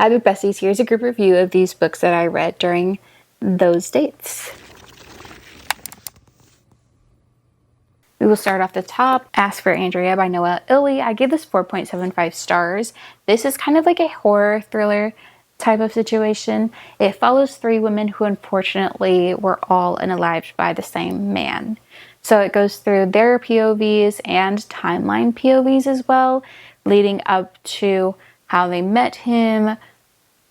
Hi, Book Besties. Here's a group review of these books that I read during those dates. We will start off the top. Ask for Andrea by Noelle Illy. I gave this 4.75 stars. This is kind of like a horror thriller type of situation. It follows three women who unfortunately were all unalived by the same man. So it goes through their POVs and timeline POVs as well, leading up to how they met him,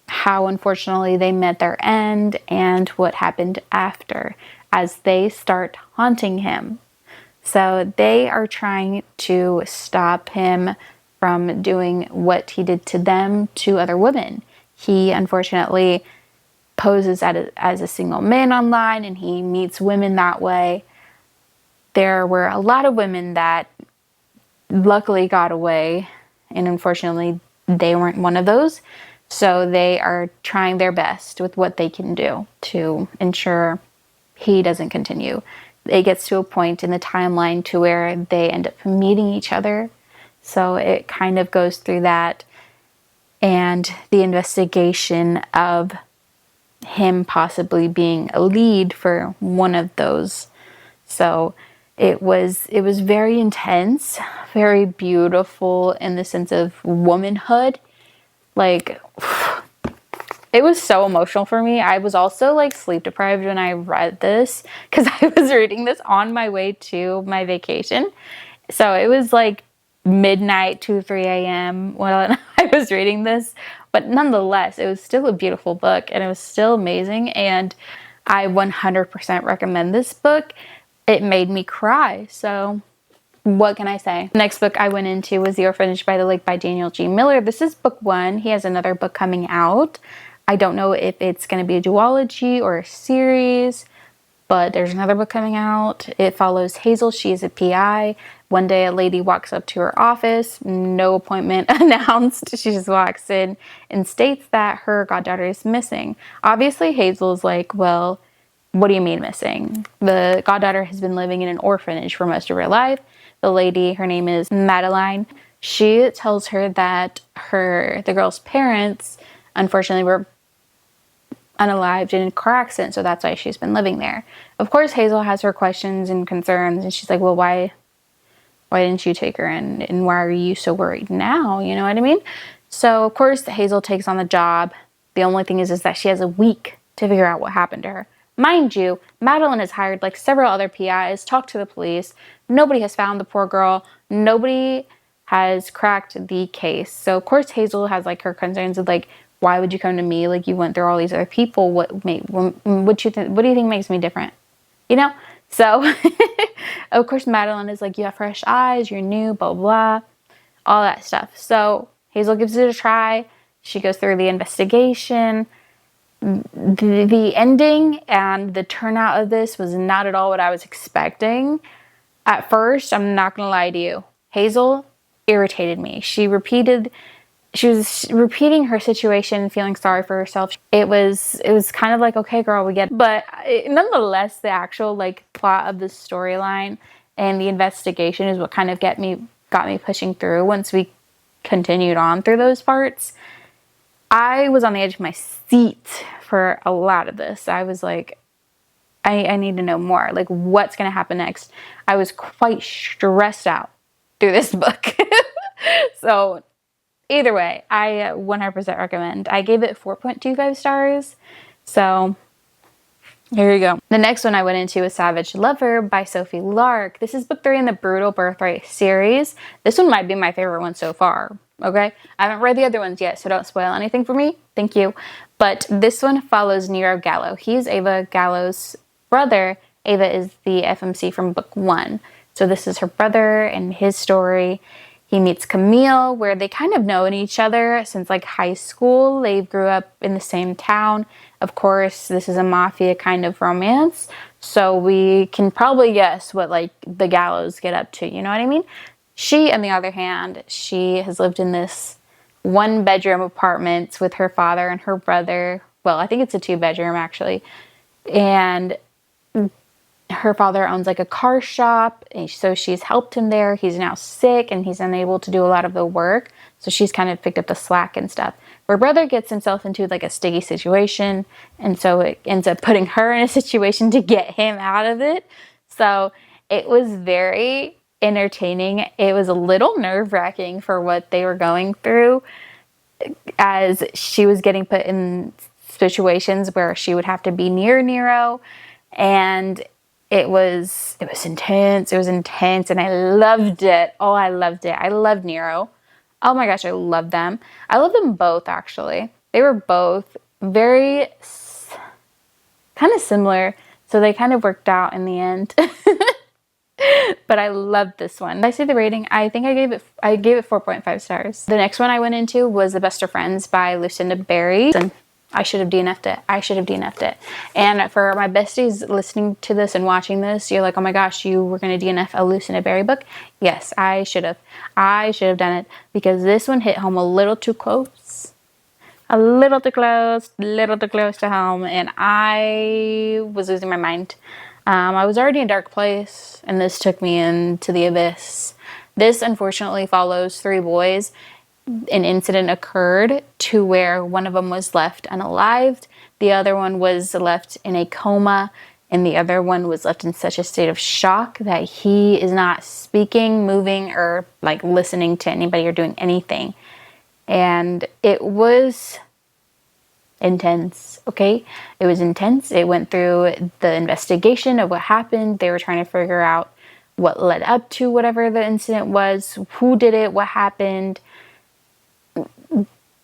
how unfortunately they met their end, and what happened after as they start haunting him. So they are trying to stop him from doing what he did to them to other women. He unfortunately poses as a single man online, and he meets women that way. There were a lot of women that luckily got away, and unfortunately they weren't one of those. So they are trying their best with what they can do to ensure he doesn't continue. It gets to a point in the timeline to where they end up meeting each other. So it kind of goes through that and the investigation of him possibly being a lead for one of those. So it was very intense, very beautiful in the sense of womanhood. Like, it was so emotional for me. I was also like sleep deprived when I read this because I was reading this on my way to my vacation. So it was like midnight, 2, 3 a.m. when I was reading this. But nonetheless, it was still a beautiful book and it was still amazing. And I 100% recommend this book. It made me cry. So what can I say? The next book I went into was The Orphanage by the Lake by Daniel G. Miller. This is book 1. He has another book coming out. I don't know if it's going to be a duology or a series, but there's another book coming out. It follows Hazel. She is a PI. One day a lady walks up to her office, no appointment announced. She just walks in and states that her goddaughter is missing. Obviously Hazel is like, well, what do you mean missing? The goddaughter has been living in an orphanage for most of her life. The lady, her name is Madeline. She tells her that the girl's parents unfortunately were unalived in a car accident, so that's why she's been living there. Of course, Hazel has her questions and concerns, and she's like, well, why didn't you take her in, and why are you so worried now? You know what I mean? So, of course, Hazel takes on the job. The only thing is that she has a week to figure out what happened to her. Mind you, Madeline has hired like several other PIs, talked to the police. Nobody has found the poor girl. Nobody has cracked the case. So, of course, Hazel has like her concerns of like, why would you come to me? Like, you went through all these other people. What do you think makes me different? You know? So, of course, Madeline is like, you have fresh eyes, you're new, blah, blah, all that stuff. So, Hazel gives it a try. She goes through the investigation. The ending and the turnout of this was not at all what I was expecting. At first, I'm not going to lie to you, Hazel irritated me. She was repeating her situation, feeling sorry for herself. It was kind of like, okay, girl, we get it. But nonetheless, the actual like plot of the storyline and the investigation is what kind of got me pushing through once we continued on through those parts. I was on the edge of my seat for a lot of this. I was like, I need to know more. Like, what's going to happen next? I was quite stressed out through this book. So either way, I 100% recommend. I gave it 4.25 stars. So here you go. The next one I went into was Savage Lover by Sophie Lark. This is book 3 in the Brutal Birthright series. This one might be my favorite one so far. Okay? I haven't read the other ones yet, so don't spoil anything for me. Thank you. But this one follows Nero Gallo. He's Ava Gallo's brother. Ava is the FMC from book 1. So this is her brother and his story. He meets Camille, where they kind of known each other since like high school. They grew up in the same town. Of course, this is a mafia kind of romance. So we can probably guess what like the Gallos get up to. You know what I mean? She, on the other hand, she has lived in this 1-bedroom apartment with her father and her brother. Well, I think it's a 2-bedroom actually. And her father owns like a car shop, and so she's helped him there. He's now sick and he's unable to do a lot of the work, so she's kind of picked up the slack and stuff. her brother gets himself into like a sticky situation, and so it ends up putting her in a situation to get him out of it. So it was very entertaining. It was a little nerve-wracking for what they were going through, as she was getting put in situations where she would have to be near Nero, and it was intense. It was intense, and I loved it. Oh, I loved it. I loved Nero. Oh my gosh, I love them. I love them both, actually. They were both very kind of similar, so they kind of worked out in the end. But I loved this one. Did I say the rating? I think I gave it 4.5 stars. The next one I went into was The Best of Friends by Lucinda Berry. And I should have DNF'd it. I should have DNF'd it. And for my besties listening to this and watching this, you're like, oh my gosh, you were going to DNF a Lucinda Berry book? Yes, I should have. I should have done it, because this one hit home a little too close. A little too close to home, and I was losing my mind. I was already in a dark place, and this took me into the abyss. This unfortunately follows 3 boys. An incident occurred to where one of them was left unalived, the other one was left in a coma, and the other one was left in such a state of shock that he is not speaking, moving, or like listening to anybody or doing anything. And it was intense, okay? It was intense. It went through the investigation of what happened. They were trying to figure out what led up to whatever the incident was, who did it, what happened.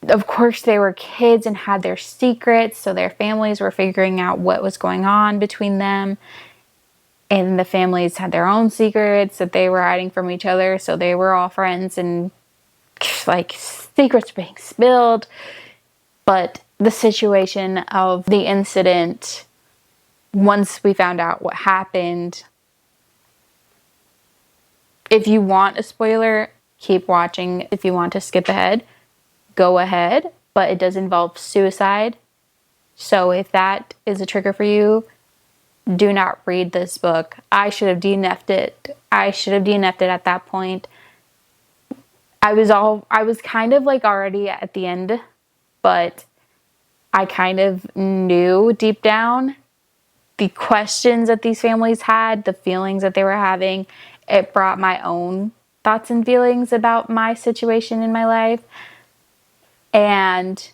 Of course, they were kids and had their secrets, so their families were figuring out what was going on between them. And the families had their own secrets that they were hiding from each other, so they were all friends, and like secrets being spilled. But the situation of the incident, once we found out what happened, if you want a spoiler, keep watching. If you want to skip ahead, go ahead. But it does involve suicide. So if that is a trigger for you, do not read this book. I should have DNF'd it. I should have DNF'd it at that point. I was kind of like already at the end, but I kind of knew deep down the questions that these families had, the feelings that they were having. It brought my own thoughts and feelings about my situation in my life. And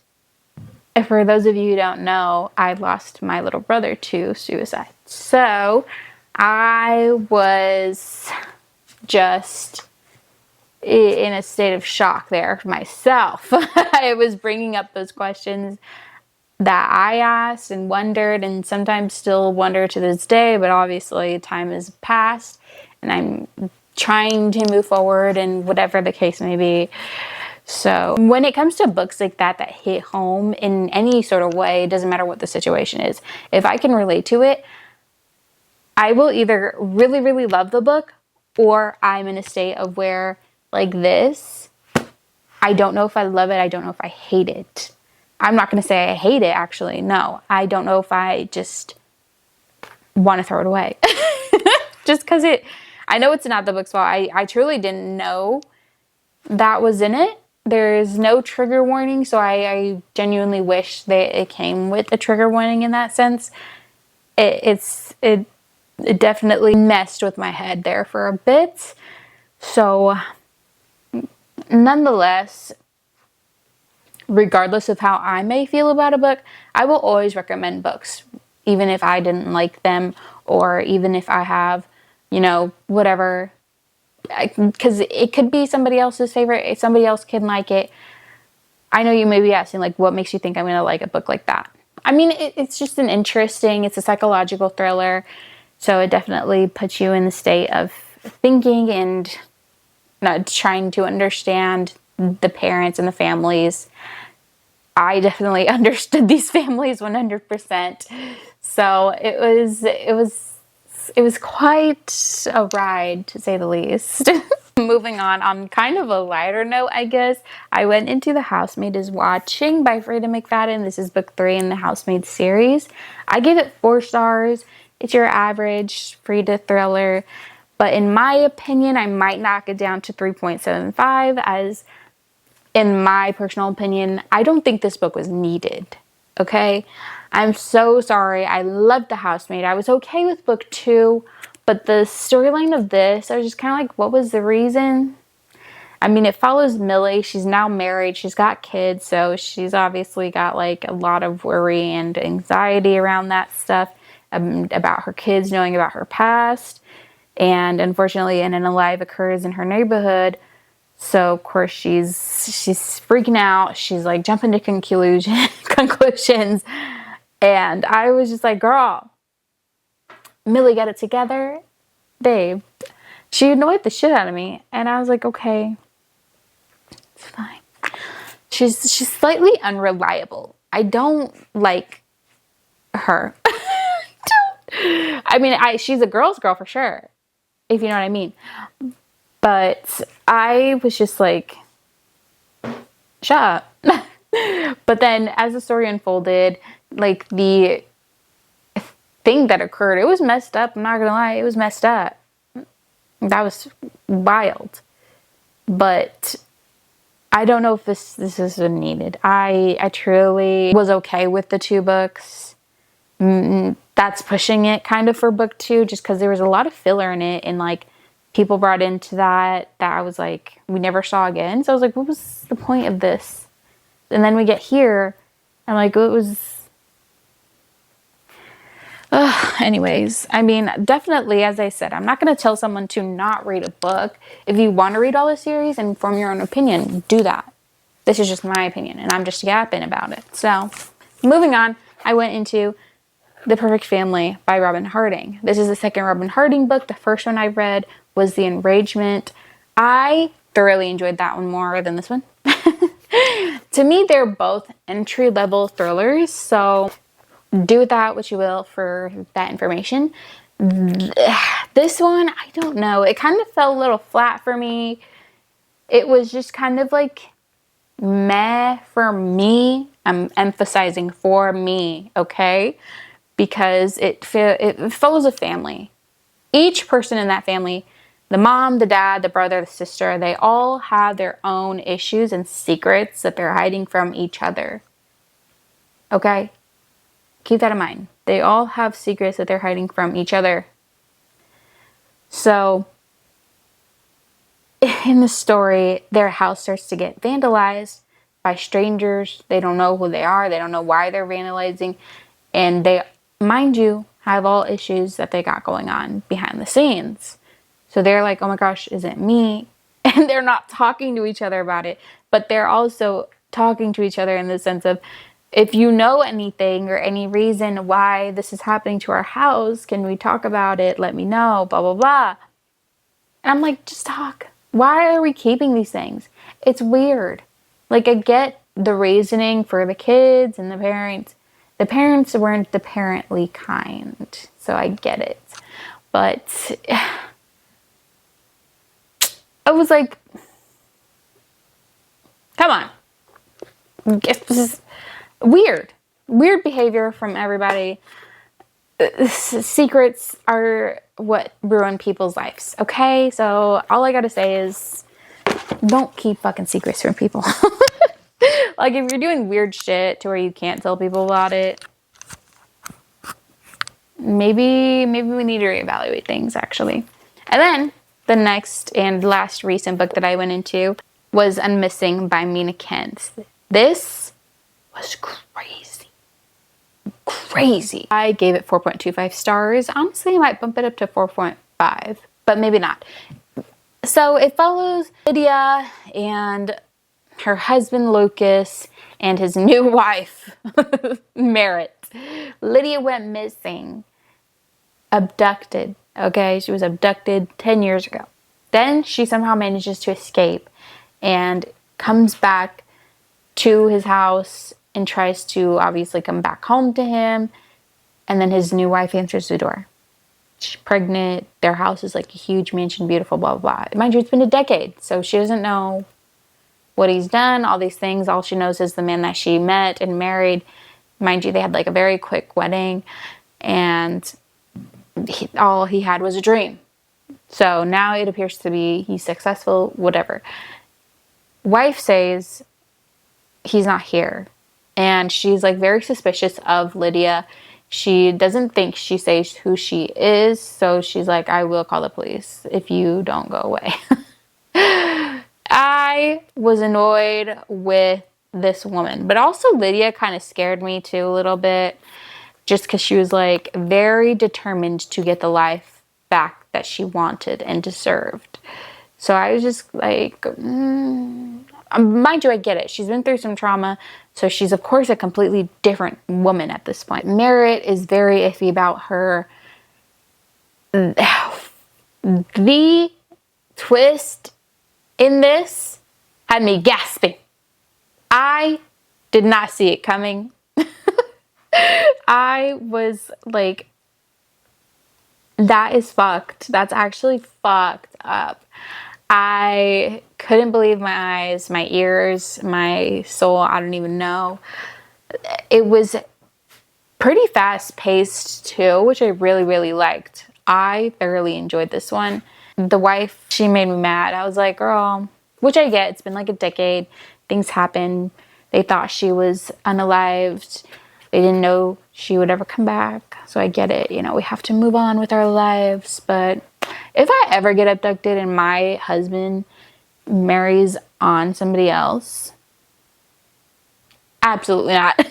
for those of you who don't know, I lost my little brother to suicide. So I was just in a state of shock there myself. I was bringing up those questions that I asked and wondered, and sometimes still wonder to this day, but obviously time has passed and I'm trying to move forward and whatever the case may be. So when it comes to books like that hit home in any sort of way, it doesn't matter what the situation is, if I can relate to it, I will either really, really love the book, or I'm in a state of where, like this, I don't know if I love it, I don't know if I hate it. I'm not going to say I hate it, actually. No, I don't know if I just want to throw it away. Just because I know it's not the book's fault. I truly didn't know that was in it. There's no trigger warning, so I genuinely wish that it came with a trigger warning in that sense. It definitely messed with my head there for a bit. So, nonetheless, regardless of how I may feel about a book, I will always recommend books, even if I didn't like them, or even if I have, whatever, because it could be somebody else's favorite. Somebody else can like it. I know you may be asking, like, what makes you think I'm going to like a book like that? I mean, it's just it's a psychological thriller, so it definitely puts you in the state of thinking and trying to understand the parents and the families. I definitely understood these families 100%. So it was quite a ride, to say the least. Moving on kind of a lighter note, I guess, I went into The Housemaid is Watching by Frida McFadden. This is book 3 in the Housemaid series. I gave it 4 stars. It's your average Frida thriller. But in my opinion, I might knock it down to 3.75, as in my personal opinion, I don't think this book was needed. Okay? I'm so sorry. I loved The Housemaid. I was okay with book 2, but the storyline of this, I was just kind of like, what was the reason? I mean, it follows Millie. She's now married. She's got kids, so she's obviously got like a lot of worry and anxiety around that stuff, about her kids knowing about her past. And unfortunately, an unalive occurs in her neighborhood. So of course she's freaking out. She's like jumping to conclusions. And I was just like, girl, Millie, get it together, babe. She annoyed the shit out of me, and I was like, okay, it's fine. She's slightly unreliable. I don't like her. I mean, she's a girl's girl for sure, if you know what I mean. But I was just like, shut up. But then as the story unfolded, like the thing that occurred, it was messed up. I'm not gonna lie, it was messed up. That was wild. But I don't know if this is needed. I truly was okay with the 2 books. That's pushing it kind of for book 2, just because there was a lot of filler in it, and like people brought into that I was like, we never saw again. So I was like, what was the point of this? And then we get here, and like, it was... anyways, I mean, definitely, as I said, I'm not going to tell someone to not read a book. If you want to read all the series and form your own opinion, do that. This is just my opinion, and I'm just yapping about it. So, moving on, I went into The Perfect Family by Robin Harding. This is the second Robin Harding book. The first one I read was The Enragement. I thoroughly enjoyed that one more than this one. To me, they're both entry-level thrillers, so do with that what you will for that information. This one, I don't know. It kind of fell a little flat for me. It was just kind of like meh for me. I'm emphasizing for me, okay? Because it follows a family. Each person in that family, the mom, the dad, the brother, the sister, they all have their own issues and secrets that they're hiding from each other. Okay? Keep that in mind. They all have secrets that they're hiding from each other. So, in the story, their house starts to get vandalized by strangers. They don't know who they are. They don't know why they're vandalizing. And they, mind you, have all issues that they got going on behind the scenes. So they're like, oh my gosh, is it me? And they're not talking to each other about it. But they're also talking to each other in the sense of, if you know anything or any reason why this is happening to our house, can we talk about it? Let me know, blah, blah, blah. And I'm like, just talk. Why are we keeping these things? It's weird. Like, I get the reasoning for the kids and the parents. The parents weren't apparently kind, so I get it. But I was like, come on. This is weird behavior from everybody. Secrets are what ruin people's lives, okay? So all I gotta say is, don't keep fucking secrets from people. Like, if you're doing weird shit to where you can't tell people about it, maybe we need to reevaluate things, actually. And then the next and last recent book that I went into was Unmissing by Mina Kent. This was crazy. I gave it 4.25 stars. Honestly, I might bump it up to 4.5, but maybe not. So it follows Lydia and her husband Lucas and his new wife Merritt. Lydia went missing, abducted. Okay, she was abducted 10 years ago. Then she somehow manages to escape and comes back to his house and tries to obviously come back home to him. And then his new wife answers the door. She's pregnant. Their house is like a huge mansion, beautiful, blah, blah, blah. Mind you, it's been a decade, so she doesn't know what he's done, all these things. All she knows is the man that she met and married. Mind you, they had like a very quick wedding, and all he had was a dream. So now it appears to be he's successful, whatever. wife says he's not here. And she's like very suspicious of Lydia. She doesn't think she says who she is. So she's like, I will call the police if you don't go away. I was annoyed with this woman, but also Lydia kind of scared me too a little bit, just because she was like very determined to get the life back that she wanted and deserved. So I was just like, mind you, I get it. She's been through some trauma, so she's of course a completely different woman at this point. Merritt is very iffy about her. The twist in this had me gasping. I did not see it coming. I was like, that is fucked. That's actually fucked up. I couldn't believe my eyes, my ears, my soul. I don't even know. It was pretty fast paced too, which I really, really liked. I thoroughly enjoyed this one. The wife, she made me mad. I was like, girl, which I get. It's been like a decade. Things happen. They thought she was unalived. They didn't know she would ever come back. So I get it. You know, we have to move on with our lives. But if I ever get abducted and my husband marries on somebody else, absolutely not.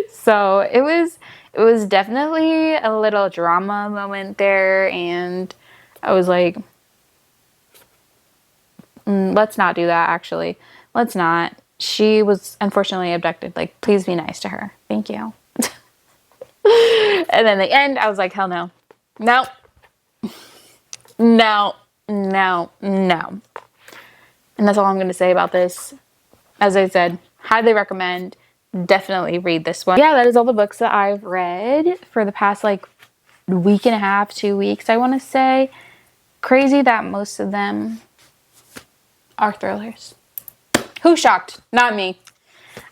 So it was definitely a little drama moment there, and I was like, let's not do that, actually. Let's not. She was unfortunately abducted. Like, please be nice to her. Thank you. And then the end, I was like, hell no. No. No. No. No. And that's all I'm going to say about this. As I said, highly recommend. Definitely read this one. Yeah, that is all the books that I've read for the past like week and a half, 2 weeks, I want to say. Crazy that most of them are thrillers. Who's shocked? Not me.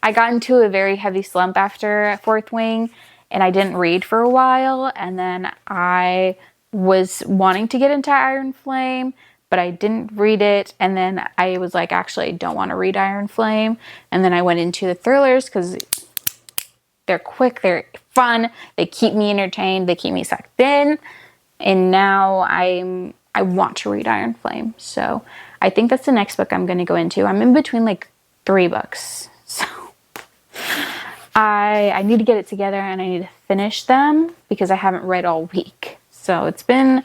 I got into a very heavy slump after Fourth Wing, and I didn't read for a while, and then I was wanting to get into Iron Flame, but I didn't read it, and then I was like, actually, I don't want to read Iron Flame, and then I went into the thrillers because they're quick, they're fun, they keep me entertained, they keep me sucked in, and now I want to read Iron Flame, so I think that's the next book I'm going to go into. I'm in between like 3 books, so I need to get it together and I need to finish them because I haven't read all week. So it's been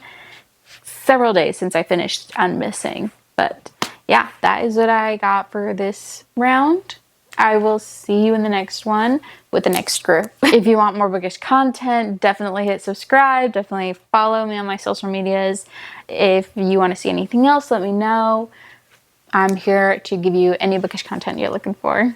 several days since I finished Unmissing. But yeah, that is what I got for this round. I will see you in the next one with the next group. If you want more bookish content, definitely hit subscribe. Definitely follow me on my social medias. If you want to see anything else, let me know. I'm here to give you any bookish content you're looking for.